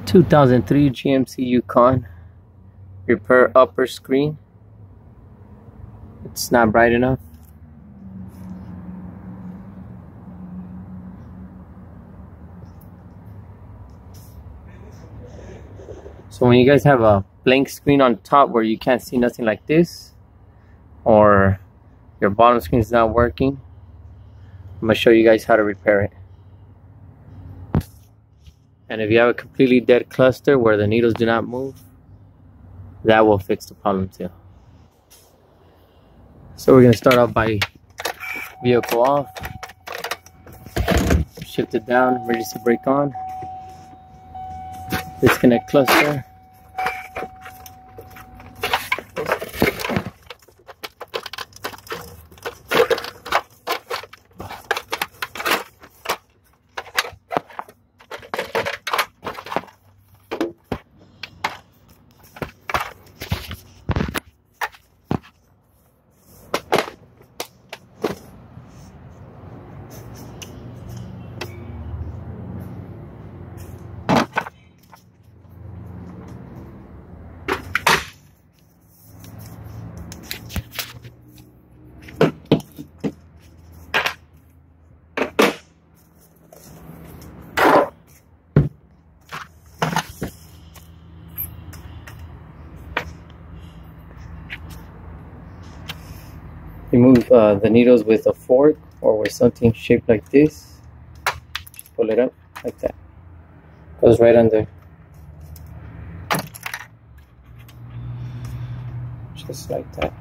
2003 GMC Yukon. Repair upper screen. It's not bright enough. So when you guys have a blank screen on top where you can't see nothing like this, or your bottom screen is not working, I'm going to show you guys how to repair it. And if you have a completely dead cluster where the needles do not move, that will fix the problem too. So we're going to start off by vehicle off, shift it down, emergency brake on, disconnect cluster. Remove the needles with a fork or with something shaped like this. Just pull it up like that. Goes right under. Just like that.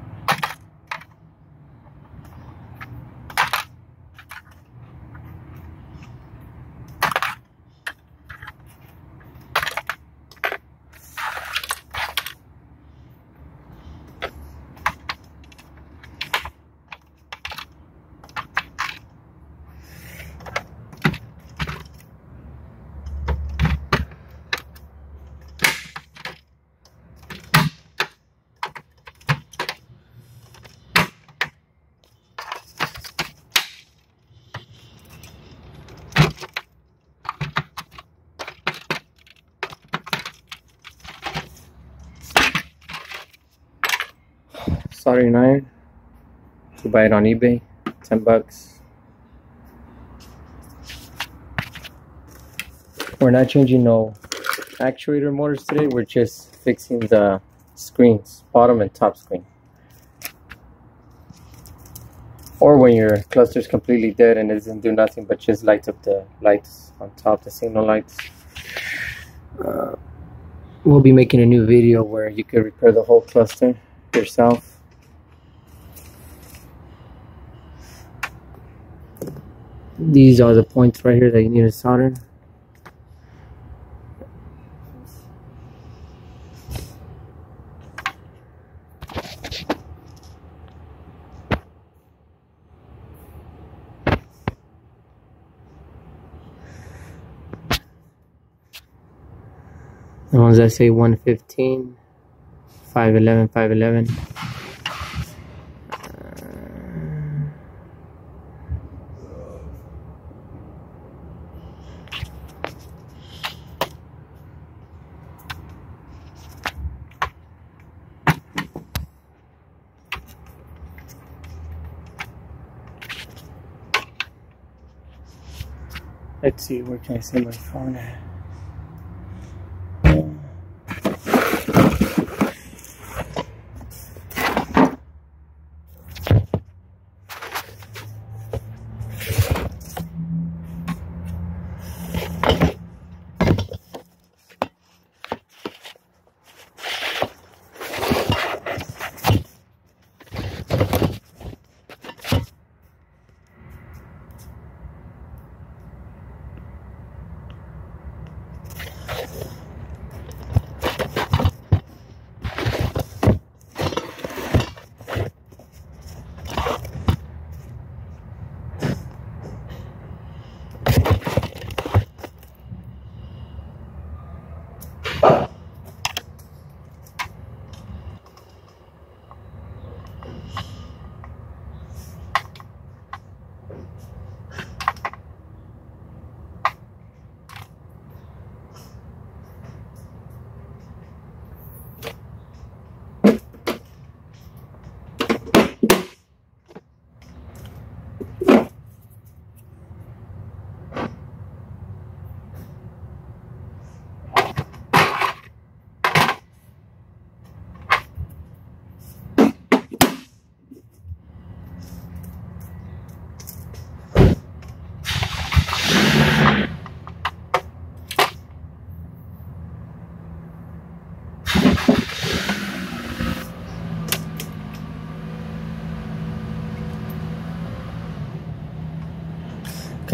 Soldering iron. You buy it on eBay, 10 bucks. We're not changing no actuator motors today, we're just fixing the screens, bottom and top screen. Or when your cluster is completely dead and it doesn't do nothing but just lights up the lights on top, the signal lights. We'll be making a new video where you can repair the whole cluster yourself. These are the points right here that you need to solder. The ones that say 115, 511, 511. Let's see, where can I see my phone at?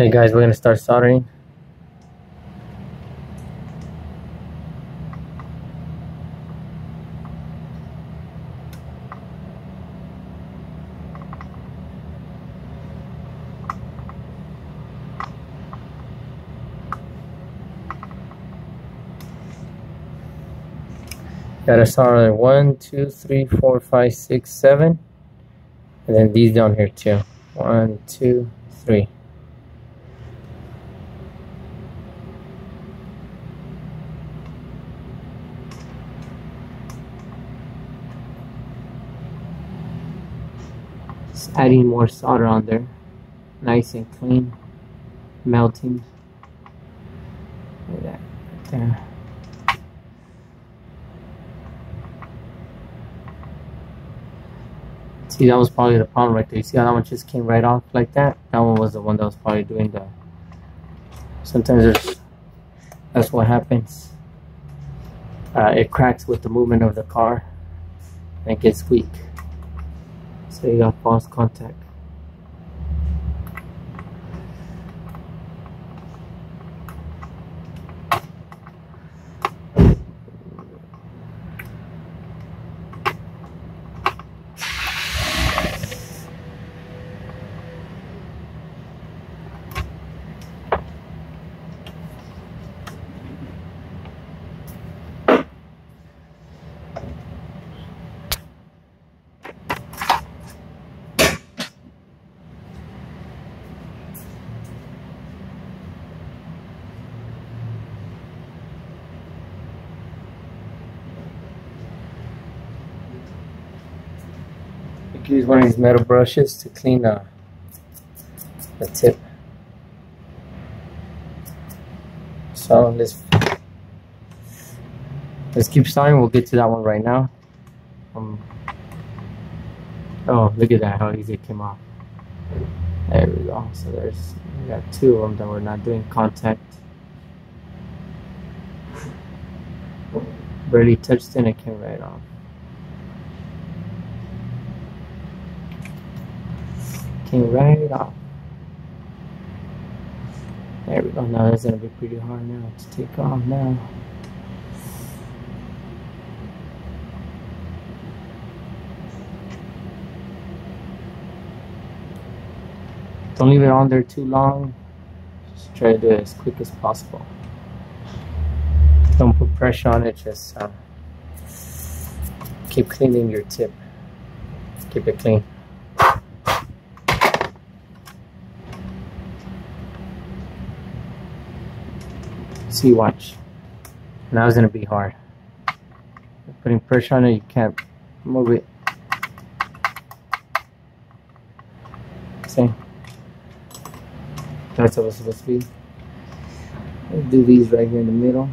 Okay guys, we're gonna start soldering. Gotta solder 1, 2, 3, 4, 5, 6, 7, and then these down here too. 1, 2, 3. Just adding more solder on there, nice and clean, melting. Look at that right there. See, that was probably the problem right there. You see how that one just came right off like that? That one was the one that was probably doing the... Sometimes that's what happens. It cracks with the movement of the car and it gets weak. So you got false contact. Use one of these metal brushes to clean the tip. So let's keep starting. We'll get to that one right now. Oh, look at that, how easy it came off. There we go. So we got two of them that we're not doing contact. Barely touched it and it came right off. Came right off. There we go. Now that's gonna be pretty hard now to take off now. Don't leave it on there too long. Just try to do it as quick as possible. Don't put pressure on it. Just keep cleaning your tip. Keep it clean. See, watch. Now it's gonna be hard. Putting pressure on it, you can't move it. See? That's how it's supposed to be. Let's do these right here in the middle.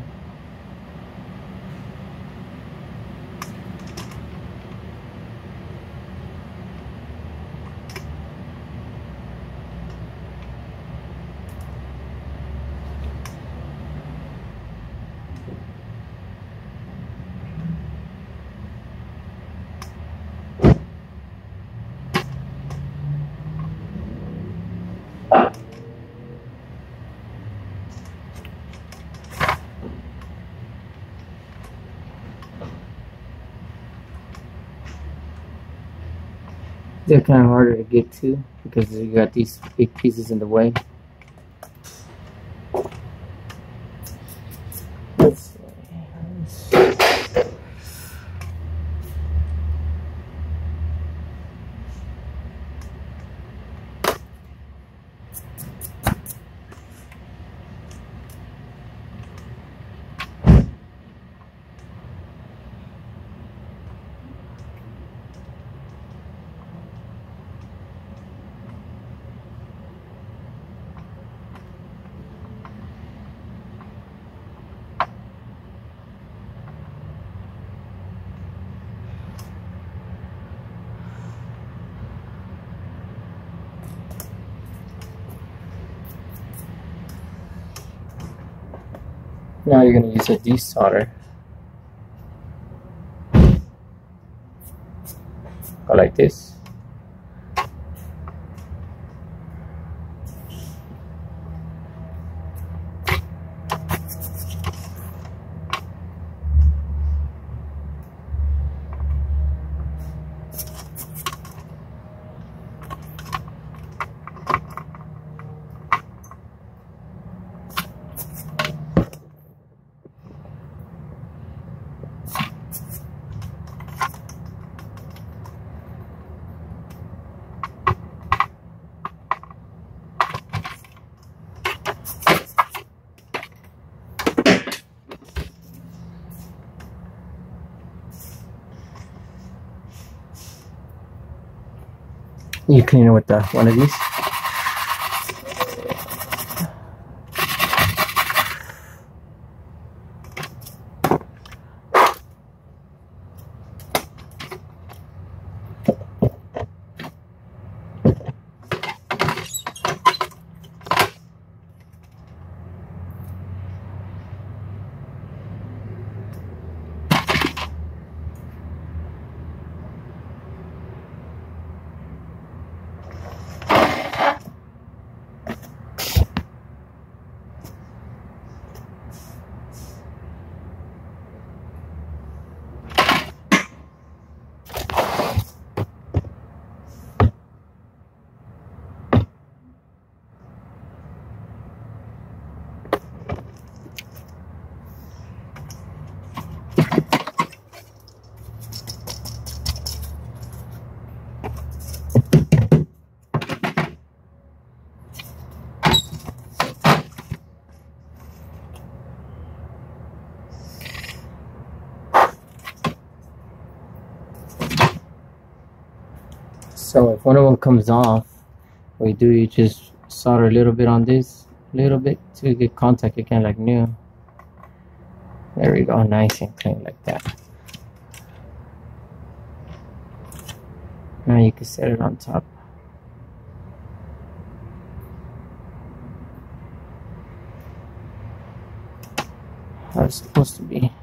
They're kind of harder to get to because you got these big pieces in the way. Let's see. Now you're going to use a desolder. Go like this. You clean it with one of these. So if one of them comes off, what you do, you just solder a little bit on this, a little bit to get contact again like new. There we go, nice and clean like that. Now you can set it on top. How it's supposed to be.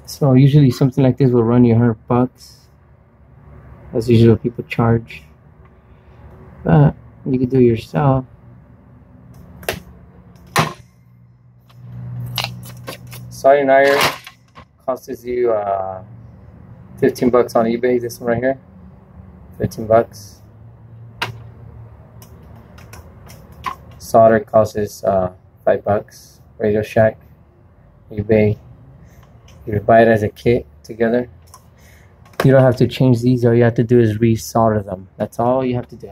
So usually something like this will run you $100. That's usually what people charge. But you can do it yourself. Soldering iron costs you $15 on eBay. This one right here, $15. Solder costs $5. Radio Shack, eBay. You buy it as a kit together. You don't have to change these. All you have to do is re-solder them. That's all you have to do.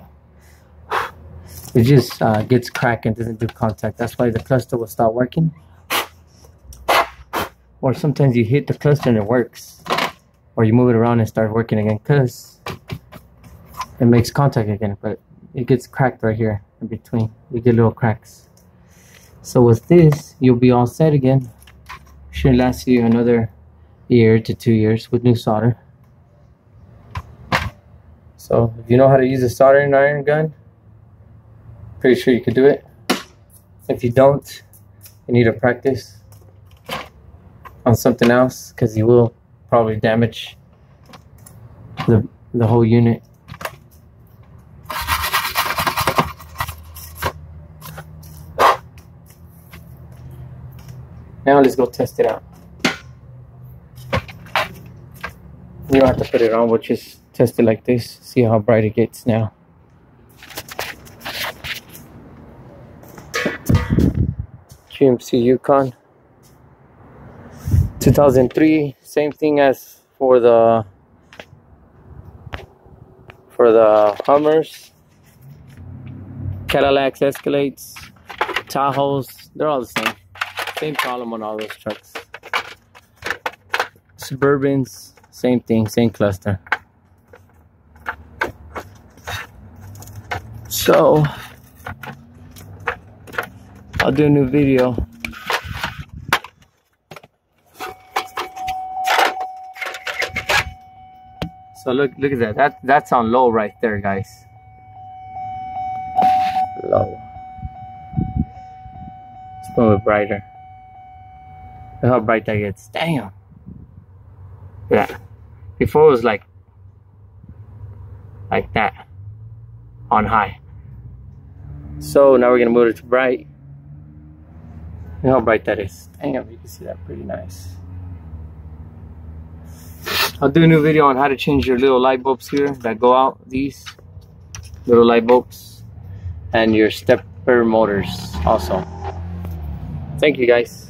It just gets cracked and doesn't do contact. That's why the cluster will stop working. Or sometimes you hit the cluster and it works. Or you move it around and start working again because it makes contact again. But it gets cracked right here in between. You get little cracks. So with this, you'll be all set again. Should last you another year to 2 years with new solder. So if you know how to use a soldering iron gun, pretty sure you could do it. If you don't, you need to practice on something else because you will probably damage the whole unit. Now let's go test it out. You don't have to put it on, we'll just test it like this, see how bright it gets now. GMC Yukon 2003, same thing as for the Hummers, Cadillacs, Escalades, Tahoes, they're all the same. Same column on all those trucks. Suburbans, same thing, same cluster. So I'll do a new video So look at that. That's on low right there, guys. Low. Let's move it brighter. Look how bright that gets. Damn. Yeah. Before it was like that on high. So now we're gonna move it to bright. Look how bright that is. Damn, you can see that pretty nice. I'll do a new video on how to change your little light bulbs here that go out, these little light bulbs, and your stepper motors also. Thank you guys.